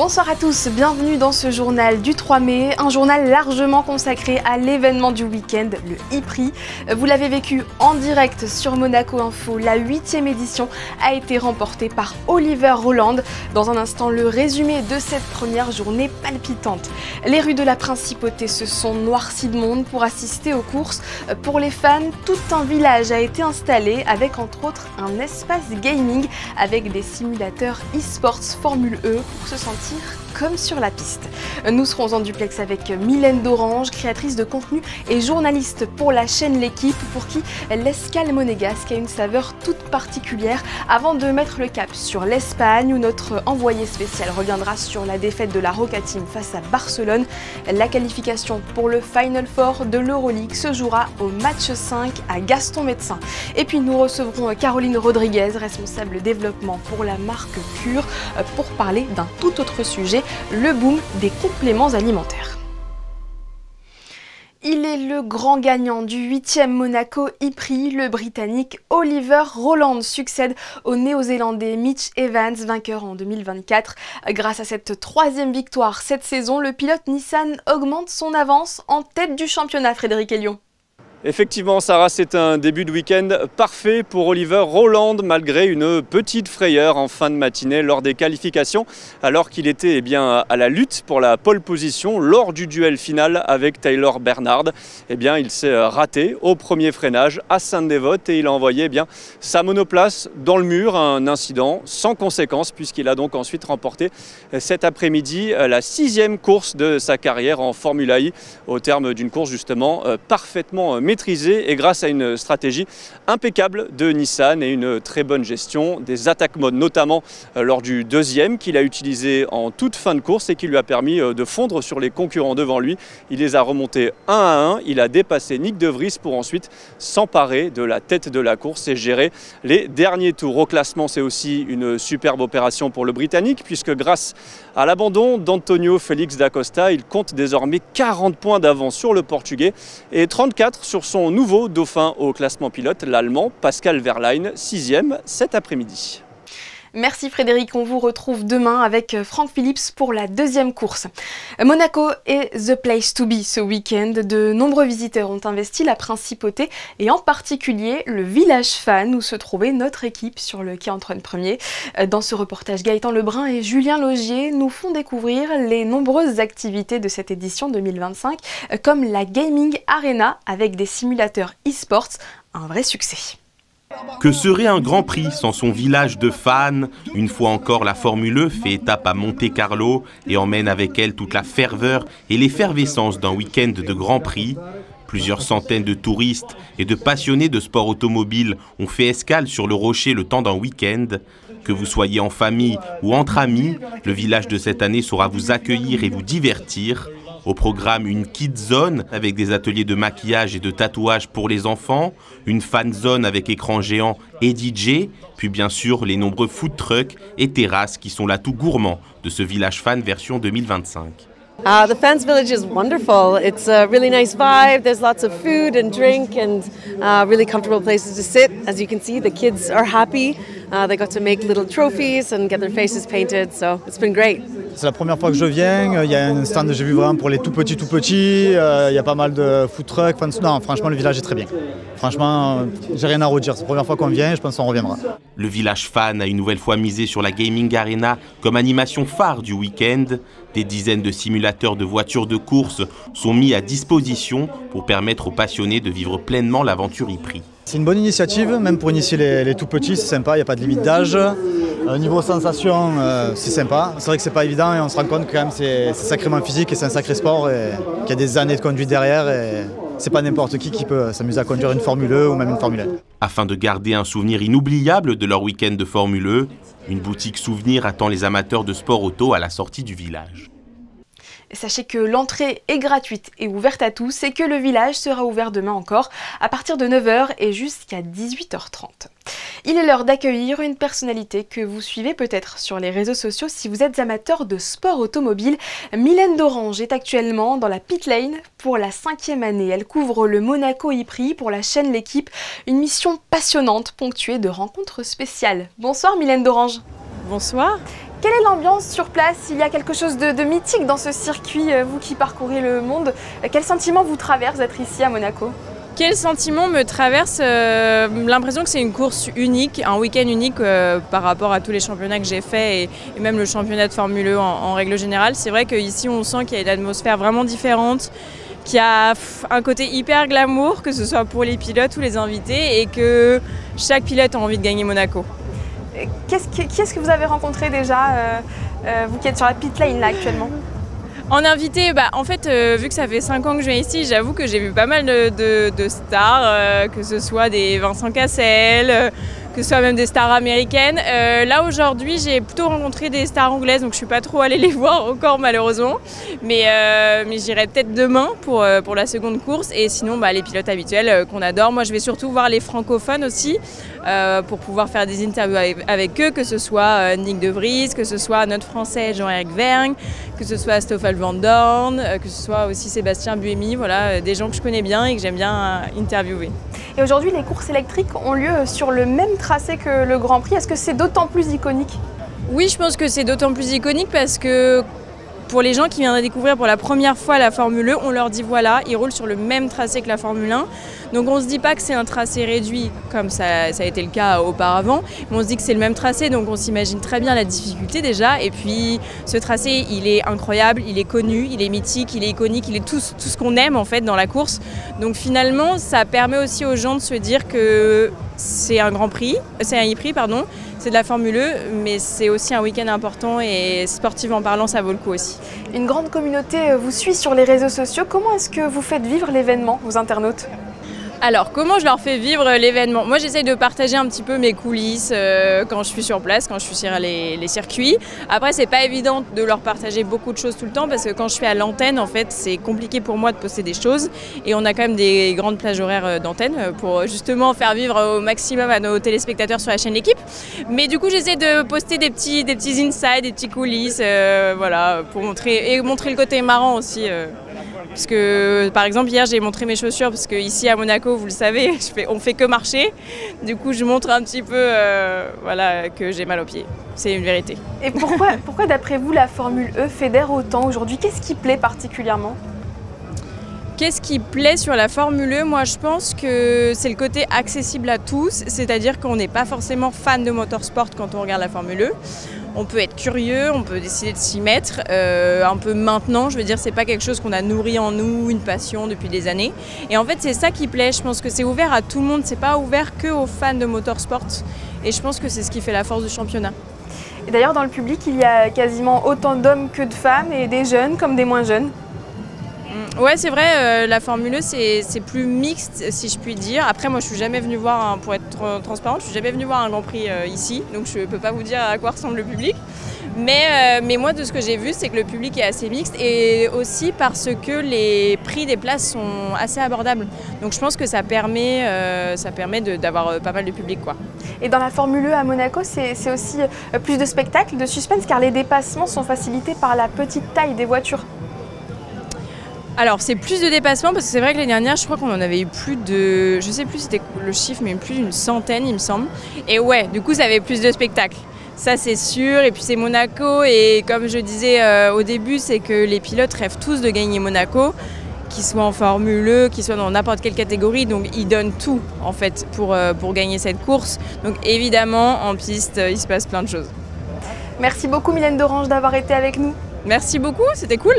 Bonsoir à tous, bienvenue dans ce journal du 3 mai, un journal largement consacré à l'événement du week-end, le e-Prix. Vous l'avez vécu en direct sur Monaco Info, la 8e édition a été remportée par Oliver Roland. Dans un instant, le résumé de cette première journée palpitante. Les rues de la Principauté se sont noircies de monde pour assister aux courses. Pour les fans, tout un village a été installé avec entre autres un espace gaming avec des simulateurs e-sports Formule E pour se sentir comme sur la piste. Nous serons en duplex avec Mylène d'Orange, créatrice de contenu et journaliste pour la chaîne L'équipe, pour qui l'escale monégasque a une saveur toute particulière, avant de mettre le cap sur l'Espagne où notre envoyé spécial reviendra sur la défaite de la Roca Team face à Barcelone. La qualification pour le Final Four de l'Euroleague se jouera au match 5 à Gaston-Médecin. Et puis nous recevrons Caroline Rodriguez, responsable développement pour la marque Pure, pour parler d'un tout autre sujet, le boom des compléments alimentaires. Il est le grand gagnant du 8e Monaco e-Prix. Le Britannique Oliver Roland succède au Néo-Zélandais Mitch Evans, vainqueur en 2024. Grâce à cette 3e victoire cette saison, le pilote Nissan augmente son avance en tête du championnat. Frédéric Elion. Effectivement, Sarah, c'est un début de week-end parfait pour Oliver Roland, malgré une petite frayeur en fin de matinée lors des qualifications, alors qu'il était à la lutte pour la pole position lors du duel final avec Taylor Bernard. Il s'est raté au premier freinage à Sainte-Dévote et il a envoyé sa monoplace dans le mur, un incident sans conséquence puisqu'il a donc ensuite remporté cet après-midi la 6e course de sa carrière en Formula E, au terme d'une course justement parfaitement maîtrisée et grâce à une stratégie impeccable de Nissan et une très bonne gestion des attaques mode, notamment lors du deuxième qu'il a utilisé en toute fin de course et qui lui a permis de fondre sur les concurrents devant lui. Il les a remontés 1 à 1, il a dépassé Nyck de Vries pour ensuite s'emparer de la tête de la course et gérer les derniers tours. Au classement, c'est aussi une superbe opération pour le Britannique puisque grâce à l'abandon d'Antonio Félix da Costa, il compte désormais 40 points d'avance sur le Portugais et 34 sur son nouveau dauphin au classement pilote, l'Allemand Pascal Wehrlein, 6e cet après-midi. Merci Frédéric, on vous retrouve demain avec Franck Phillips pour la 2e course. Monaco est the place to be ce week-end. De nombreux visiteurs ont investi la Principauté et en particulier le village fan où se trouvait notre équipe sur le quai Antoine Ier. Dans ce reportage, Gaëtan Lebrun et Julien Logier nous font découvrir les nombreuses activités de cette édition 2025 comme la Gaming Arena avec des simulateurs e-sports, un vrai succès. Que serait un Grand Prix sans son village de fans? Une fois encore, la Formule E fait étape à Monte-Carlo et emmène avec elle toute la ferveur et l'effervescence d'un week-end de Grand Prix. Plusieurs centaines de touristes et de passionnés de sport automobile ont fait escale sur le rocher le temps d'un week-end. Que vous soyez en famille ou entre amis, le village de cette année saura vous accueillir et vous divertir. Au programme, une Kids Zone avec des ateliers de maquillage et de tatouage pour les enfants, une Fan Zone avec écran géant et DJ, puis bien sûr les nombreux food trucks et terrasses qui sont l'atout gourmand de ce village fan version 2025. The fans village is wonderful. It's a really nice vibe. There's lots of food and drink and really comfortable places to sit. As you can see, the kids are happy. They got to make little trophies and get their faces painted, so it's been great. C'est la première fois que je viens, il y a un stand que j'ai vu vraiment pour les tout petits, il y a pas mal de food trucks, non, franchement le village est très bien. Franchement, j'ai rien à redire, c'est la première fois qu'on vient et je pense qu'on reviendra. Le village fan a une nouvelle fois misé sur la Gaming Arena comme animation phare du week-end. Des dizaines de simulateurs de voitures de course sont mis à disposition pour permettre aux passionnés de vivre pleinement l'aventure e-Prix. C'est une bonne initiative, même pour initier les tout petits, c'est sympa, il n'y a pas de limite d'âge. Niveau sensation, c'est sympa. C'est vrai que c'est pas évident et on se rend compte que quand même c'est sacrément physique et c'est un sacré sport et qu'il y a des années de conduite derrière et c'est pas n'importe qui peut s'amuser à conduire une Formule E ou même une Formule 1. Afin de garder un souvenir inoubliable de leur week-end de Formule E, une boutique souvenir attend les amateurs de sport auto à la sortie du village. Sachez que l'entrée est gratuite et ouverte à tous et que le village sera ouvert demain encore à partir de 9 h et jusqu'à 18 h 30. Il est l'heure d'accueillir une personnalité que vous suivez peut-être sur les réseaux sociaux si vous êtes amateur de sport automobile. Mylène d'Orange est actuellement dans la pit lane pour la 5e année. Elle couvre le Monaco e-Prix pour la chaîne L'équipe, une mission passionnante ponctuée de rencontres spéciales. Bonsoir Mylène d'Orange. Bonsoir. Quelle est l'ambiance sur place? Il y a quelque chose de mythique dans ce circuit, vous qui parcourez le monde. Quel sentiment vous traverse d'être ici à Monaco? Quel sentiment me traverse? L'impression que c'est une course unique, un week-end unique par rapport à tous les championnats que j'ai faits et même le championnat de Formule E en règle générale. C'est vrai qu'ici on sent qu'il y a une atmosphère vraiment différente, qu'il y a un côté hyper glamour, que ce soit pour les pilotes ou les invités, et que chaque pilote a envie de gagner Monaco. Qui est-ce que vous avez rencontré déjà, vous qui êtes sur la pit lane là actuellement? En invité, en fait, vu que ça fait 5 ans que je viens ici, j'avoue que j'ai vu pas mal de stars, que ce soit des Vincent Cassel, que ce soit même des stars américaines. Là aujourd'hui, j'ai plutôt rencontré des stars anglaises, donc je suis pas trop allée les voir encore malheureusement. Mais j'irai peut-être demain pour la seconde course. Et sinon, les pilotes habituels qu'on adore. Moi, je vais surtout voir les francophones aussi pour pouvoir faire des interviews avec eux, que ce soit Nick De Vries, que ce soit notre Français Jean-Éric Vergne, que ce soit Stoffel Van Dorn, que ce soit aussi Sébastien Buemi, voilà, des gens que je connais bien et que j'aime bien interviewer. Et aujourd'hui, les courses électriques ont lieu sur le même tracé que le Grand Prix. Est-ce que c'est d'autant plus iconique? Oui, je pense que c'est d'autant plus iconique parce que pour les gens qui viennent de découvrir pour la première fois la Formule E, on leur dit voilà, ils roulent sur le même tracé que la Formule 1. Donc on ne se dit pas que c'est un tracé réduit comme ça a été le cas auparavant, mais on se dit que c'est le même tracé, donc on s'imagine très bien la difficulté déjà. Et puis ce tracé, il est incroyable, il est connu, il est mythique, il est iconique, il est tout ce qu'on aime en fait dans la course. Donc finalement, ça permet aussi aux gens de se dire que c'est un Grand Prix, c'est un e-prix pardon, c'est de la Formule E, mais c'est aussi un week-end important et sportivement parlant, ça vaut le coup aussi. Une grande communauté vous suit sur les réseaux sociaux. Comment est-ce que vous faites vivre l'événement aux internautes? Alors, comment je leur fais vivre l'événement? Moi, j'essaye de partager un petit peu mes coulisses quand je suis sur place, quand je suis sur les circuits. Après, c'est pas évident de leur partager beaucoup de choses tout le temps parce que quand je suis à l'antenne, en fait, c'est compliqué pour moi de poster des choses. Et on a quand même des grandes plages horaires d'antenne pour justement faire vivre au maximum à nos téléspectateurs sur la chaîne L'équipe. Mais du coup, j'essaie de poster des petits insides, des petits coulisses, voilà, pour montrer le côté marrant aussi. Parce que, par exemple, hier, j'ai montré mes chaussures parce qu'ici à Monaco, vous le savez, on fait que marcher. Du coup, je montre un petit peu voilà, que j'ai mal aux pieds. C'est une vérité. Et pourquoi d'après vous, la Formule E fédère autant aujourd'hui? Qu'est-ce qui plaît particulièrement? Qu'est-ce qui plaît sur la Formule E? Moi, je pense que c'est le côté accessible à tous. C'est-à-dire qu'on n'est pas forcément fan de motorsport quand on regarde la Formule E. On peut être curieux, on peut décider de s'y mettre un peu maintenant. Je veux dire, c'est pas quelque chose qu'on a nourri en nous, une passion depuis des années. Et en fait, c'est ça qui plaît. Je pense que c'est ouvert à tout le monde. C'est pas ouvert que aux fans de motorsport. Et je pense que c'est ce qui fait la force du championnat. Et d'ailleurs, dans le public, il y a quasiment autant d'hommes que de femmes, et des jeunes comme des moins jeunes. Ouais, c'est vrai, la Formule E, c'est plus mixte, si je puis dire. Après, moi, je suis jamais venue voir, pour être transparente, je suis jamais venue voir un Grand Prix ici, donc je peux pas vous dire à quoi ressemble le public. Mais moi, de ce que j'ai vu, c'est que le public est assez mixte et aussi parce que les prix des places sont assez abordables. Donc je pense que ça permet d'avoir pas mal de public, quoi. Et dans la Formule E à Monaco, c'est aussi plus de spectacles, de suspense, car les dépassements sont facilités par la petite taille des voitures. Alors c'est plus de dépassements parce que c'est vrai que l'année dernière je crois qu'on en avait eu plus de, je sais plus c'était le chiffre, mais plus d'une centaine il me semble. Et ouais, du coup ça avait plus de spectacles, ça c'est sûr. Et puis c'est Monaco et comme je disais au début, c'est que les pilotes rêvent tous de gagner Monaco, qu'ils soient en Formule E, qu'ils soient dans n'importe quelle catégorie, donc ils donnent tout en fait pour gagner cette course. Donc évidemment en piste il se passe plein de choses. Merci beaucoup Mylène Dorange d'avoir été avec nous. Merci beaucoup, c'était cool.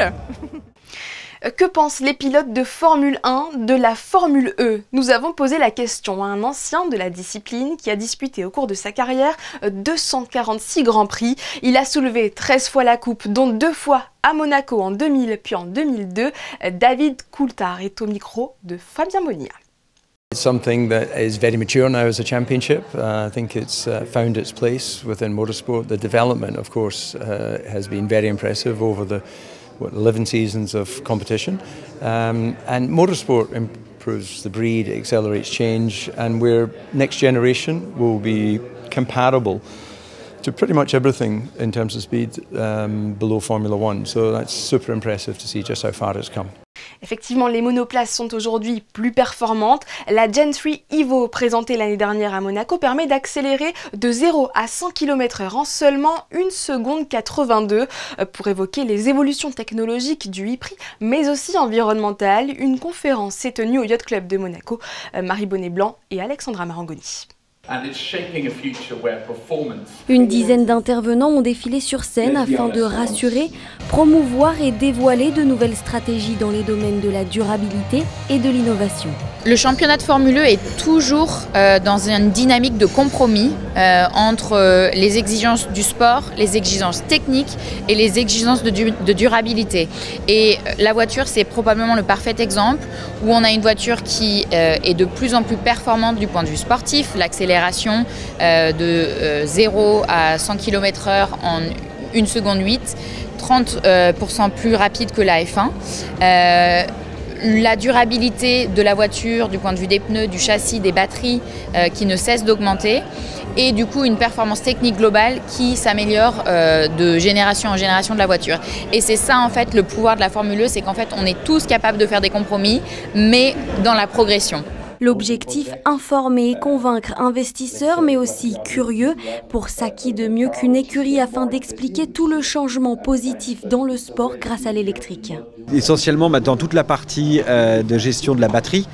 Que pensent les pilotes de Formule 1 de la Formule E? Nous avons posé la question à un ancien de la discipline qui a disputé au cours de sa carrière 246 Grands Prix. Il a soulevé 13 fois la coupe, dont 2 fois à Monaco en 2000 puis en 2002. David Coulthard est au micro de Fabien Bonilla. It's something that is very mature now as a championship. I think it's found its place within motorsport. The development, of course, has been very impressive over the 11 seasons of competition, and motorsport improves the breed, it accelerates change, and where next generation will be comparable to pretty much everything in terms of speed below Formula One. So that's super impressive to see just how far it's come. Effectivement, les monoplaces sont aujourd'hui plus performantes. La Gen 3 Evo, présentée l'année dernière à Monaco, permet d'accélérer de 0 à 100 km/h en seulement 1 seconde 82. Pour évoquer les évolutions technologiques du e-Prix, mais aussi environnementales, une conférence s'est tenue au Yacht Club de Monaco. Marie Bonnet-Blanc et Alexandra Marangoni. Une dizaine d'intervenants ont défilé sur scène afin de rassurer, promouvoir et dévoiler de nouvelles stratégies dans les domaines de la durabilité et de l'innovation. Le championnat de Formule 1 est toujours dans une dynamique de compromis entre les exigences du sport, les exigences techniques et les exigences de durabilité. Et la voiture, c'est probablement le parfait exemple où on a une voiture qui est de plus en plus performante du point de vue sportif, l'accélération de 0 à 100 km/h en 1 seconde 8, 30% plus rapide que la F1. La durabilité de la voiture du point de vue des pneus, du châssis, des batteries qui ne cesse d'augmenter et du coup une performance technique globale qui s'améliore de génération en génération de la voiture. Et c'est ça en fait le pouvoir de la Formule 1, c'est qu'en fait on est tous capables de faire des compromis mais dans la progression. L'objectif, informer et convaincre investisseurs, mais aussi curieux. Pour ça, qui de mieux qu'une écurie afin d'expliquer tout le changement positif dans le sport grâce à l'électrique. Essentiellement, maintenant, toute la partie de gestion de la batterie,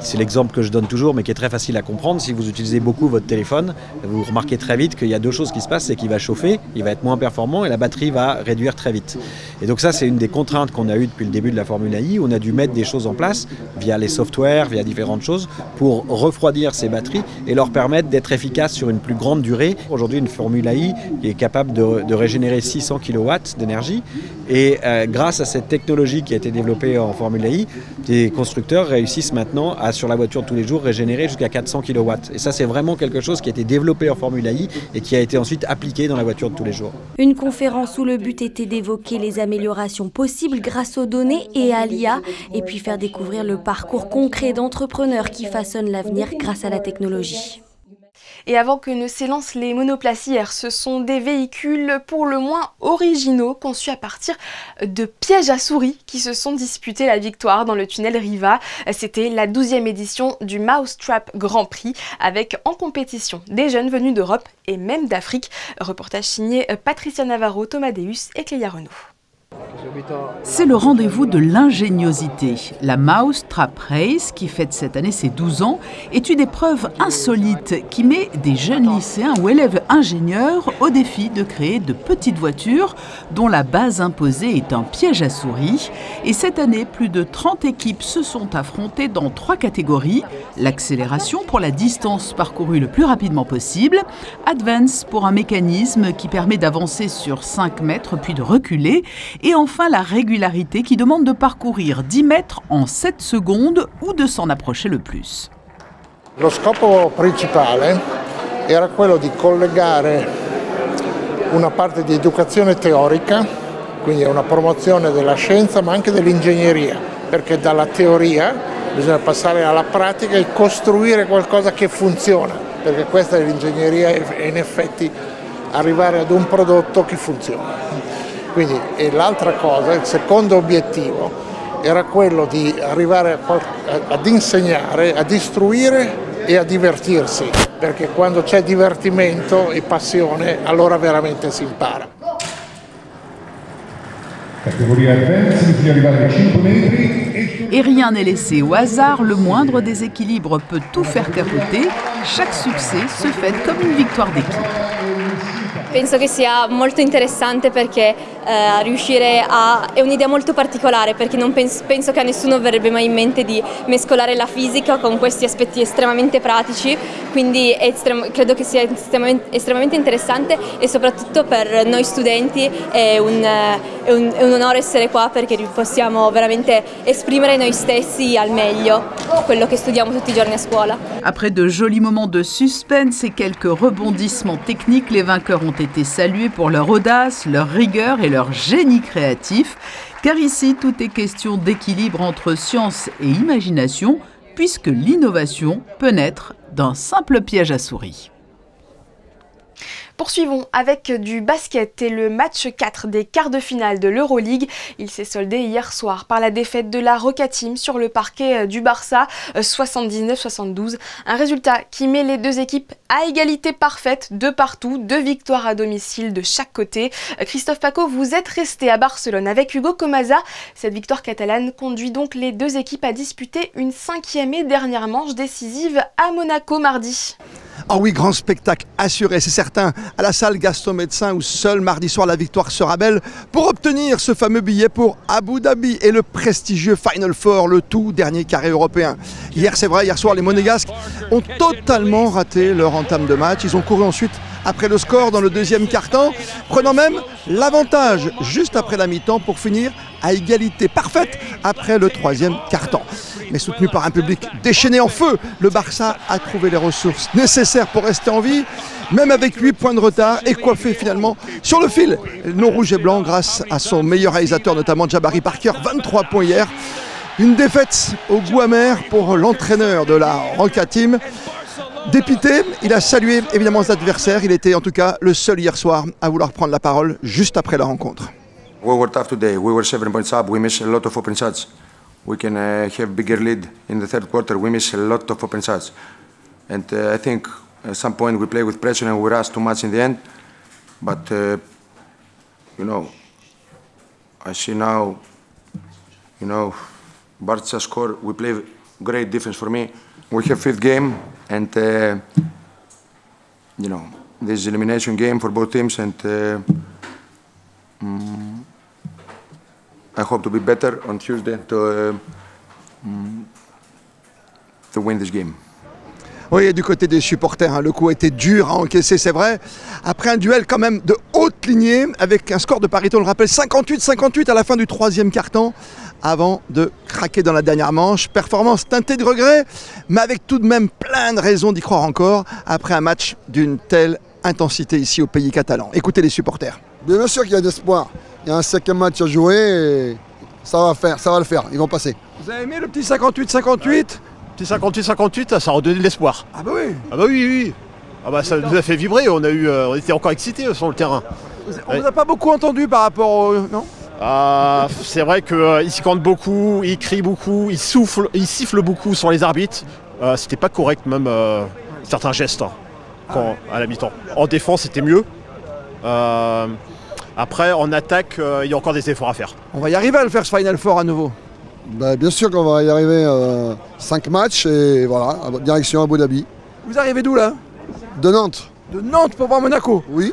c'est l'exemple que je donne toujours, mais qui est très facile à comprendre. Si vous utilisez beaucoup votre téléphone, vous remarquez très vite qu'il y a deux choses qui se passent, c'est qu'il va chauffer, il va être moins performant et la batterie va réduire très vite. Et donc ça, c'est une des contraintes qu'on a eues depuis le début de la Formule I. On a dû mettre des choses en place via les softwares, via différentes choses, pour refroidir ces batteries et leur permettre d'être efficaces sur une plus grande durée. Aujourd'hui, une Formule I est capable de régénérer 600 kW d'énergie. Et grâce à cette technologie qui a été développée en Formule I, les constructeurs réussissent maintenant à, sur la voiture de tous les jours, régénérer jusqu'à 400 kW. Et ça, c'est vraiment quelque chose qui a été développé en Formule I et qui a été ensuite appliqué dans la voiture de tous les jours. Une conférence où le but était d'évoquer les améliorations possibles grâce aux données et à l'IA, et puis faire découvrir le parcours concret d'entrepreneurs qui façonnent l'avenir grâce à la technologie. Et avant que ne s'élancent les monoplaces hier, ce sont des véhicules pour le moins originaux, conçus à partir de pièges à souris qui se sont disputés la victoire dans le tunnel Riva. C'était la 12e édition du Mousetrap Grand Prix, avec en compétition des jeunes venus d'Europe et même d'Afrique. Reportage signé Patricia Navarro, Thomas Deus et Cléa Renaud. C'est le rendez-vous de l'ingéniosité. La Mousetrap Race, qui fête cette année ses 12 ans, est une épreuve insolite qui met des jeunes lycéens ou élèves ingénieurs au défi de créer de petites voitures dont la base imposée est un piège à souris. Et cette année, plus de 30 équipes se sont affrontées dans 3 catégories. L'accélération pour la distance parcourue le plus rapidement possible, Advance pour un mécanisme qui permet d'avancer sur 5 mètres puis de reculer, et enfin la régularité qui demande de parcourir 10 mètres en 7 secondes ou de s'en approcher le plus. Lo scopo principale era quello di collegare una parte di educazione teorica, quindi una promozione della scienza ma anche dell'ingegneria, perché dalla teoria bisogna passare alla pratica e costruire qualcosa che funziona, perché questa è l'ingegneria e in effetti arrivare ad un prodotto che funziona. Quindi, e l'altra cosa, il secondo obiettivo, era quello di arrivare ad insegnare, a istruire e a divertirsi, perché quando c'è divertimento e passione, allora veramente si impara. Et rien n'est laissé au hasard, le moindre déséquilibre peut tout faire capoter. Chaque succès se fête comme une victoire d'équipe. Penso che sia molto interessante perché è un'idea molto particolare, perché non penso che a nessuno verrebbe mai in mente di mescolare la fisica con questi aspetti estremamente pratici, quindi credo che sia estremamente interessante e soprattutto per noi studenti è un onore essere qua perché possiamo veramente esprimere noi stessi al meglio quello che studiamo tutti i giorni a scuola. Après de jolis moments de suspense et quelques rebondissements techniques, les vainqueurs ont été salués pour leur audace, leur rigueur et leur génie créatif, car ici tout est question d'équilibre entre science et imagination, puisque l'innovation peut naître d'un simple piège à souris. Poursuivons avec du basket et le match 4 des quarts de finale de l'Euroleague. Il s'est soldé hier soir par la défaite de la Roca Team sur le parquet du Barça, 79-72. Un résultat qui met les deux équipes à égalité parfaite de partout, 2 victoires à domicile de chaque côté. Christophe Paco, vous êtes resté à Barcelone avec Hugo Comaza. Cette victoire catalane conduit donc les deux équipes à disputer une 5e et dernière manche décisive à Monaco mardi. Ah oui, grand spectacle assuré, c'est certain, à la salle Gaston Médecin où seul mardi soir la victoire sera belle pour obtenir ce fameux billet pour Abu Dhabi et le prestigieux Final Four, le tout dernier carré européen. Hier, c'est vrai, hier soir, les Monégasques ont totalement raté leur entame de match. Ils ont couru ensuite après le score dans le deuxième quart-temps, prenant même l'avantage juste après la mi-temps pour finir à égalité parfaite après le troisième quart-temps. Mais soutenu par un public déchaîné en feu, le Barça a trouvé les ressources nécessaires pour rester en vie, même avec 8 points de retard et coiffé finalement sur le fil non rouge et blanc grâce à son meilleur réalisateur, notamment Jabari Parker, 23 points hier. Une défaite au goût amer pour l'entraîneur de la Roca Team. Dépité, il a salué évidemment ses adversaires. Il était en tout cas le seul hier soir à vouloir prendre la parole juste après la rencontre. We were tough today. We were 7 points up. We missed a lot of open shots. We can have bigger lead in the third quarter. We missed a lot of open shots. And I think at some point we play with pressure and we rush too much in the end. But, you know, I see now, you know, Barca score. We play great defense for me. We have 5th game and, you know, this is elimination game for both teams and I hope to be better on Tuesday to win this game. Oui, et du côté des supporters, hein, le coup a été dur à encaisser, c'est vrai. Après un duel quand même de haute lignée, avec un score de Paris, on le rappelle, 58-58 à la fin du troisième quart-temps, avant de craquer dans la dernière manche. Performance teintée de regret, mais avec tout de même plein de raisons d'y croire encore, après un match d'une telle intensité ici au pays catalan. Écoutez les supporters. Bien sûr qu'il y a de l'espoir. Il y a un 5e match à jouer et ça va le faire, ils vont passer. Vous avez aimé le petit 58-58 ? Petit 58-58, ça a redonné de l'espoir. Ah bah oui. Ah bah oui. Ah bah ça nous a fait vibrer, on était encore excités sur le terrain. On vous a pas beaucoup entendu par rapport au... non ? C'est vrai qu'ils se cantent beaucoup, ils crient beaucoup, ils sifflent beaucoup sur les arbitres. C'était pas correct même certains gestes à la mi-temps. En défense c'était mieux. Après en attaque il y a encore des efforts à faire. On va y arriver à le faire ce Final Four à nouveau. Bah, bien sûr qu'on va y arriver, 5 matchs et voilà, direction Abu Dhabi. Vous arrivez d'où là ? De Nantes. De Nantes pour voir Monaco ? Oui.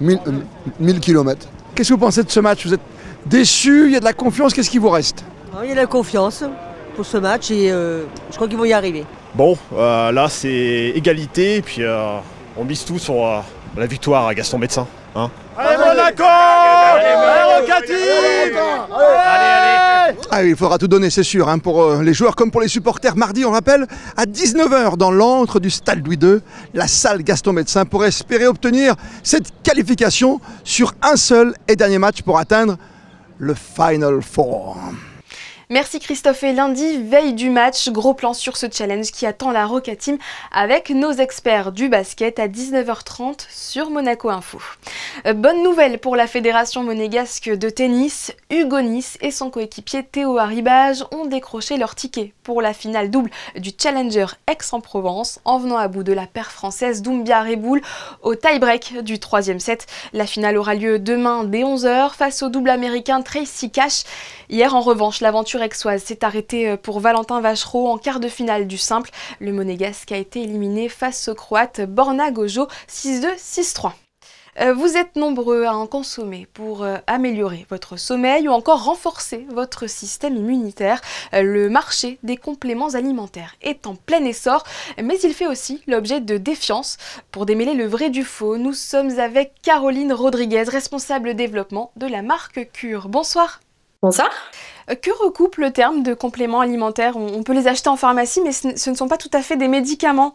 1000 km. Qu'est-ce que vous pensez de ce match ? Vous êtes déçu ? Il y a de la confiance, qu'est-ce qui vous reste ? Il y a de la confiance pour ce match et je crois qu'ils vont y arriver. Bon, là c'est égalité et puis on mise tout sur la victoire à Gaston Médecin. Hein. Allez Monaco! Allez Roca Team! Allez! Ah oui, il faudra tout donner, c'est sûr, hein, pour les joueurs comme pour les supporters. Mardi, on rappelle, à 19h dans l'antre du Stade Louis II, la salle Gaston Médecin pour espérer obtenir cette qualification sur un seul et dernier match pour atteindre le Final Four. Merci Christophe, et lundi, veille du match, gros plan sur ce challenge qui attend la Roca Team avec nos experts du basket à 19h30 sur Monaco Info. Bonne nouvelle pour la Fédération monégasque de tennis, Hugo Nice et son coéquipier Théo Arribage ont décroché leur ticket pour la finale double du Challenger Aix-en-Provence en venant à bout de la paire française Doumbia Reboul au tie-break du 3e set. La finale aura lieu demain dès 11h face au double américain Tracy Cash. Hier en revanche, l'aventure aixoise s'est arrêtée pour Valentin Vachereau en quart de finale du simple. Le monégasque a été éliminé face au croate Borna Gojo 6-2, 6-3. Vous êtes nombreux à en consommer pour améliorer votre sommeil ou encore renforcer votre système immunitaire. Le marché des compléments alimentaires est en plein essor, mais il fait aussi l'objet de défiance. Pour démêler le vrai du faux, nous sommes avec Caroline Rodriguez, responsable développement de la marque Cure. Bonsoir. Bonsoir. Que recoupe le terme de compléments alimentaires ? On peut les acheter en pharmacie, mais ce ne sont pas tout à fait des médicaments.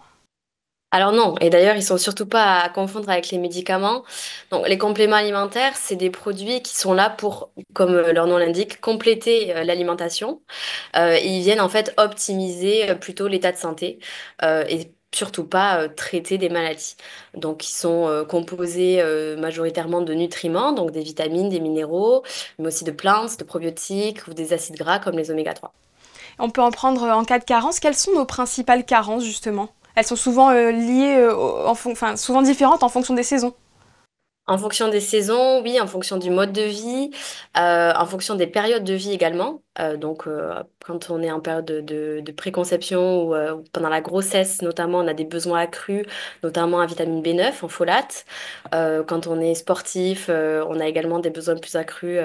Alors non, et d'ailleurs ils sont surtout pas à confondre avec les médicaments. Donc les compléments alimentaires, c'est des produits qui sont là pour, comme leur nom l'indique, compléter l'alimentation. Ils viennent en fait optimiser plutôt l'état de santé. Et surtout pas traiter des maladies. Donc, ils sont composés majoritairement de nutriments, donc des vitamines, des minéraux, mais aussi de plantes, de probiotiques ou des acides gras comme les oméga 3. On peut en prendre en cas de carence. Quelles sont nos principales carences justement? Elles sont souvent liées, souvent différentes en fonction des saisons. En fonction des saisons, oui, en fonction du mode de vie, en fonction des périodes de vie également. Quand on est en période de préconception ou pendant la grossesse, notamment, on a des besoins accrus, notamment en vitamine B9, en folate. Quand on est sportif, on a également des besoins plus accrus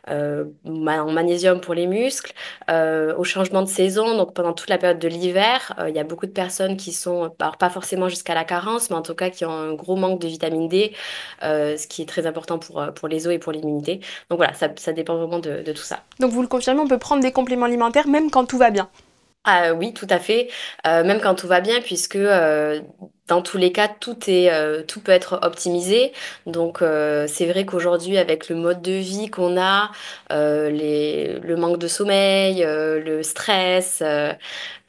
en magnésium pour les muscles. Au changement de saison, donc pendant toute la période de l'hiver, il y a beaucoup de personnes qui sont, alors pas forcément jusqu'à la carence, mais en tout cas qui ont un gros manque de vitamine D, ce qui est très important pour les os et pour l'immunité. Donc voilà, ça dépend vraiment de tout ça. Donc vous le confirmez, on peut prendre des compléments alimentaires même quand tout va bien. Ah oui, tout à fait. Même quand tout va bien, puisque dans tous les cas, tout peut être optimisé. Donc c'est vrai qu'aujourd'hui, avec le mode de vie qu'on a, le manque de sommeil, le stress,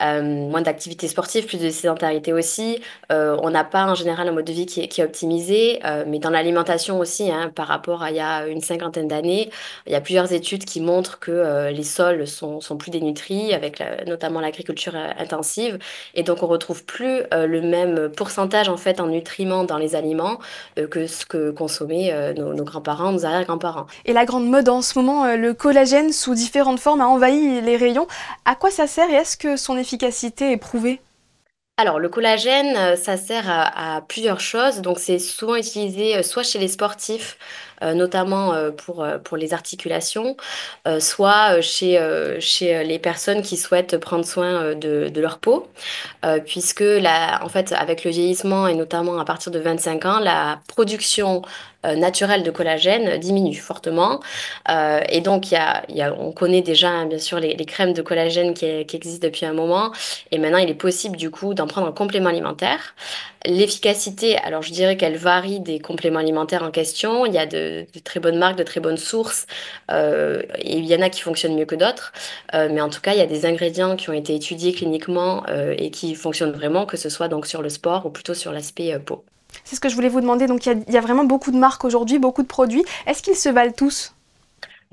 moins d'activité sportive, plus de sédentarité aussi, on n'a pas en général un mode de vie qui est optimisé. Mais dans l'alimentation aussi, hein, par rapport à il y a une cinquantaine d'années, il y a plusieurs études qui montrent que les sols sont plus dénutris, avec notamment l'agriculture intensive. Et donc, on retrouve plus le même pourcentage en fait en nutriments dans les aliments que ce que consommaient nos grands-parents, nos arrière-grands-parents. Et la grande mode en ce moment, le collagène sous différentes formes a envahi les rayons. À quoi ça sert et est-ce que son efficacité est prouvée? Alors, le collagène, ça sert à plusieurs choses. Donc, c'est souvent utilisé soit chez les sportifs, notamment pour les articulations, soit chez les personnes qui souhaitent prendre soin de leur peau, puisque en fait, avec le vieillissement et notamment à partir de 25 ans, la production naturelle de collagène diminue fortement. Et donc, on connaît déjà, hein, bien sûr, les crèmes de collagène qui existent depuis un moment. Et maintenant, il est possible, du coup, d'en prendre un complément alimentaire. L'efficacité, alors je dirais qu'elle varie des compléments alimentaires en question. Il y a de très bonnes marques, de très bonnes sources, et il y en a qui fonctionnent mieux que d'autres. Mais en tout cas, il y a des ingrédients qui ont été étudiés cliniquement et qui fonctionnent vraiment, que ce soit donc sur le sport ou plutôt sur l'aspect peau. C'est ce que je voulais vous demander. Donc il y a vraiment beaucoup de marques aujourd'hui, beaucoup de produits. Est-ce qu'ils se valent tous?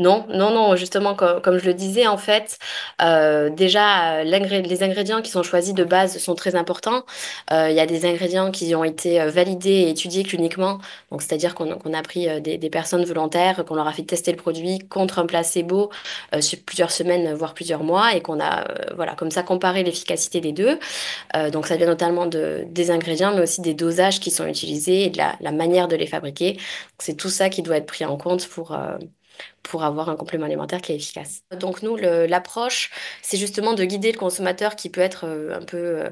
Non, non, non, justement, comme je le disais, en fait, déjà, les ingrédients qui sont choisis de base sont très importants. Il y a des ingrédients qui ont été validés et étudiés cliniquement, donc c'est-à-dire qu'on a pris des personnes volontaires, qu'on leur a fait tester le produit contre un placebo sur plusieurs semaines, voire plusieurs mois, et qu'on a, voilà, comme ça, comparé l'efficacité des deux. Donc ça vient notamment des ingrédients, mais aussi des dosages qui sont utilisés et de la manière de les fabriquer. C'est tout ça qui doit être pris en compte pour avoir un complément alimentaire qui est efficace. Donc nous, l'approche, c'est justement de guider le consommateur qui peut être un peu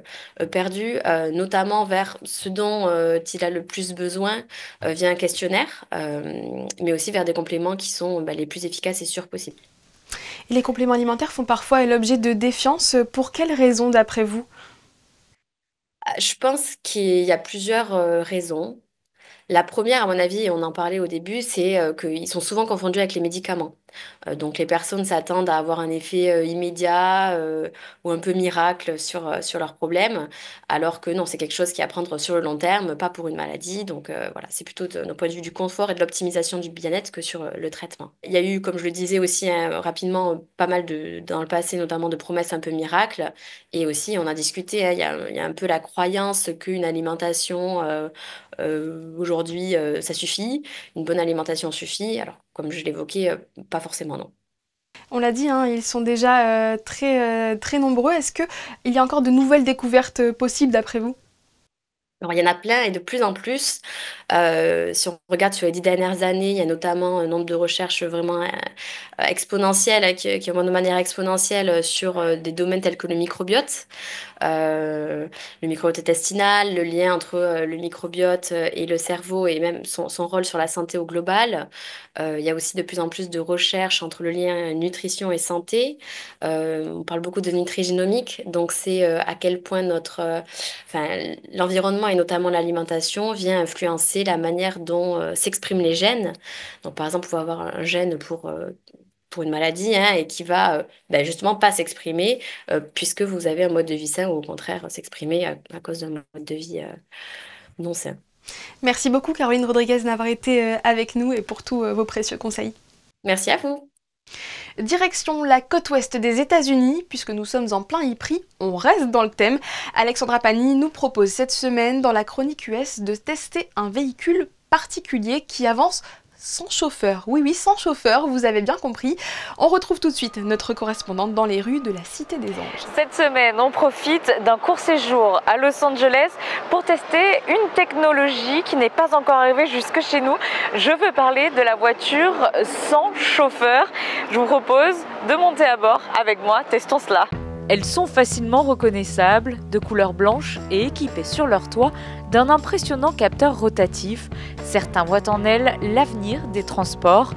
perdu, notamment vers ce dont il a le plus besoin via un questionnaire, mais aussi vers des compléments qui sont les plus efficaces et sûrs possibles. Et les compléments alimentaires font parfois l'objet de défiance. Pour quelles raisons, d'après vous? Je pense qu'il y a plusieurs raisons. La première, à mon avis, et on en parlait au début, c'est qu'ils sont souvent confondus avec les médicaments. Donc les personnes s'attendent à avoir un effet immédiat ou un peu miracle sur leurs problèmes, alors que non, c'est quelque chose qui est à prendre sur le long terme, pas pour une maladie. Donc voilà, c'est plutôt d'un point de vue du confort et de l'optimisation du bien-être que sur le traitement. Il y a eu, comme je le disais aussi hein, rapidement, pas mal dans le passé, notamment de promesses un peu miracles. Et aussi, on a discuté, hein, il y a un peu la croyance qu'une alimentation aujourd'hui, ça suffit, une bonne alimentation suffit. Alors, comme je l'évoquais, pas forcément non. On l'a dit, hein, ils sont déjà très nombreux. Est-ce qu'il y a encore de nouvelles découvertes possibles d'après vous? Alors, il y en a plein et de plus en plus. Si on regarde sur les 10 dernières années, il y a notamment un nombre de recherches vraiment exponentielles, qui augmentent de manière exponentielle sur des domaines tels que le microbiote. Le microbiote intestinal, le lien entre le microbiote et le cerveau et même son rôle sur la santé au global. Il y a aussi de plus en plus de recherches entre le lien nutrition et santé. On parle beaucoup de nutrigénomique, donc c'est à quel point l'environnement et notamment l'alimentation vient influencer la manière dont s'expriment les gènes. Donc par exemple, on va avoir un gène pour pour une maladie et qui va justement pas s'exprimer puisque vous avez un mode de vie sain ou au contraire s'exprimer à cause d'un mode de vie non sain. Merci beaucoup Caroline Rodriguez d'avoir été avec nous et pour tous vos précieux conseils. Merci à vous. Direction la côte ouest des États-Unis, puisque nous sommes en plein Ypres, on reste dans le thème. Alexandra Pani nous propose cette semaine dans la chronique US de tester un véhicule particulier qui avance sans chauffeur. Oui, sans chauffeur, vous avez bien compris. On retrouve tout de suite notre correspondante dans les rues de la Cité des Anges. Cette semaine, on profite d'un court séjour à Los Angeles pour tester une technologie qui n'est pas encore arrivée jusque chez nous. Je veux parler de la voiture sans chauffeur. Je vous propose de monter à bord avec moi. Testons cela. Elles sont facilement reconnaissables, de couleur blanche et équipées sur leur toit d'un impressionnant capteur rotatif. Certains voient en elles l'avenir des transports.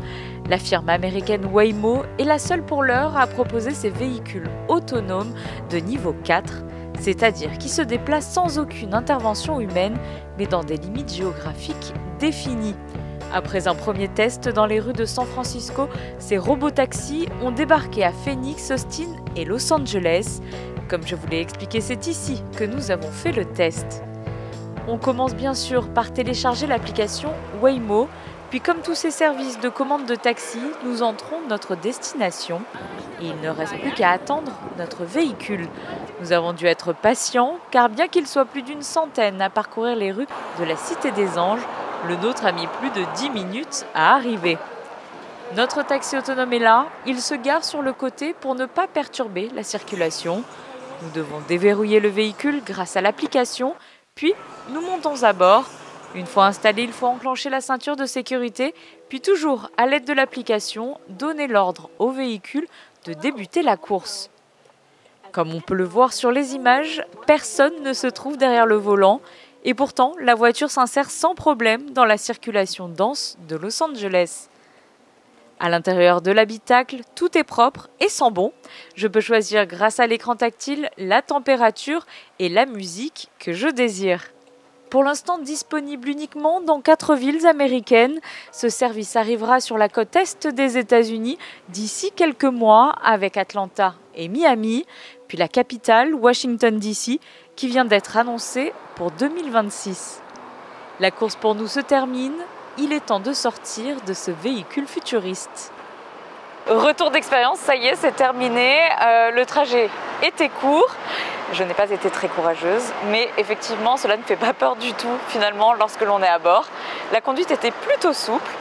La firme américaine Waymo est la seule pour l'heure à proposer ces véhicules autonomes de niveau 4, c'est-à-dire qui se déplacent sans aucune intervention humaine, mais dans des limites géographiques définies. Après un premier test dans les rues de San Francisco, ces robotaxis ont débarqué à Phoenix, Austin et Los Angeles. Comme je vous l'ai expliqué, c'est ici que nous avons fait le test. On commence bien sûr par télécharger l'application Waymo, puis comme tous ces services de commande de taxi, nous entrons notre destination. Et il ne reste plus qu'à attendre notre véhicule. Nous avons dû être patients, car bien qu'il soit plus d'une centaine à parcourir les rues de la Cité des Anges, le nôtre a mis plus de 10 minutes à arriver. Notre taxi autonome est là, il se gare sur le côté pour ne pas perturber la circulation. Nous devons déverrouiller le véhicule grâce à l'application, puis nous montons à bord. Une fois installé, il faut enclencher la ceinture de sécurité, puis toujours à l'aide de l'application, donner l'ordre au véhicule de débuter la course. Comme on peut le voir sur les images, personne ne se trouve derrière le volant. Et pourtant, la voiture s'insère sans problème dans la circulation dense de Los Angeles. À l'intérieur de l'habitacle, tout est propre et sent bon. Je peux choisir grâce à l'écran tactile la température et la musique que je désire. Pour l'instant disponible uniquement dans 4 villes américaines, ce service arrivera sur la côte est des États-Unis d'ici quelques mois avec Atlanta et Miami, puis la capitale, Washington DC, qui vient d'être annoncée pour 2026. La course pour nous se termine, il est temps de sortir de ce véhicule futuriste. Retour d'expérience, ça y est, c'est terminé. Le trajet était court. Je n'ai pas été très courageuse, mais effectivement, cela ne fait pas peur du tout, finalement, lorsque l'on est à bord. La conduite était plutôt souple.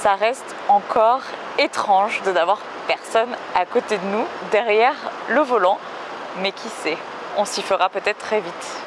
Ça reste encore étrange de n'avoir personne à côté de nous, derrière le volant. Mais qui sait, on s'y fera peut-être très vite.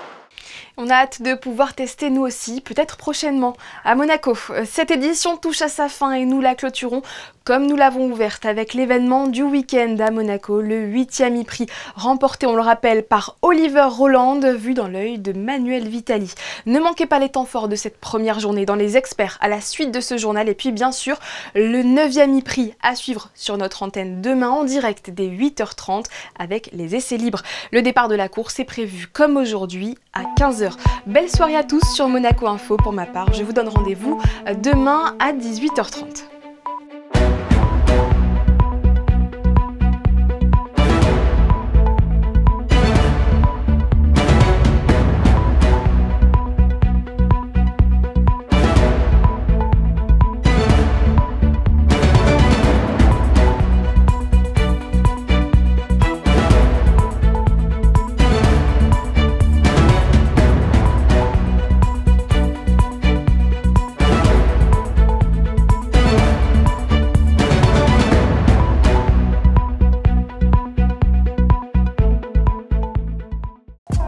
On a hâte de pouvoir tester nous aussi, peut-être prochainement, à Monaco. Cette édition touche à sa fin et nous la clôturons comme nous l'avons ouverte avec l'événement du week-end à Monaco, le 8e Ypres, remporté, on le rappelle, par Oliver Roland, vu dans l'œil de Manuel Vitali. Ne manquez pas les temps forts de cette première journée dans les experts à la suite de ce journal et puis bien sûr le 9e Ypres à suivre sur notre antenne demain en direct dès 8h30 avec les essais libres. Le départ de la course est prévu comme aujourd'hui à 15h. Belle soirée à tous sur Monaco Info. Pour ma part, je vous donne rendez-vous demain à 18h30.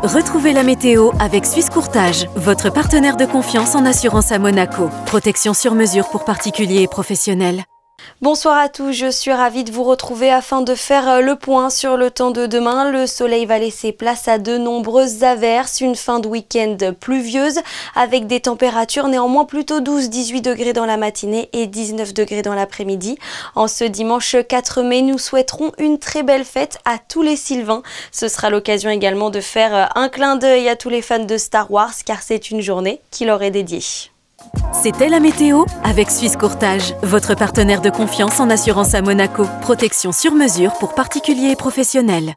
Retrouvez la météo avec Suisse Courtage, votre partenaire de confiance en assurance à Monaco. Protection sur mesure pour particuliers et professionnels. Bonsoir à tous, je suis ravie de vous retrouver afin de faire le point sur le temps de demain. Le soleil va laisser place à de nombreuses averses, une fin de week-end pluvieuse avec des températures néanmoins plutôt 12-18 degrés dans la matinée et 19 degrés dans l'après-midi. En ce dimanche 4 mai, nous souhaiterons une très belle fête à tous les Sylvains. Ce sera l'occasion également de faire un clin d'œil à tous les fans de Star Wars car c'est une journée qui leur est dédiée. C'était la météo avec Suisse Courtage, votre partenaire de confiance en assurance à Monaco. Protection sur mesure pour particuliers et professionnels.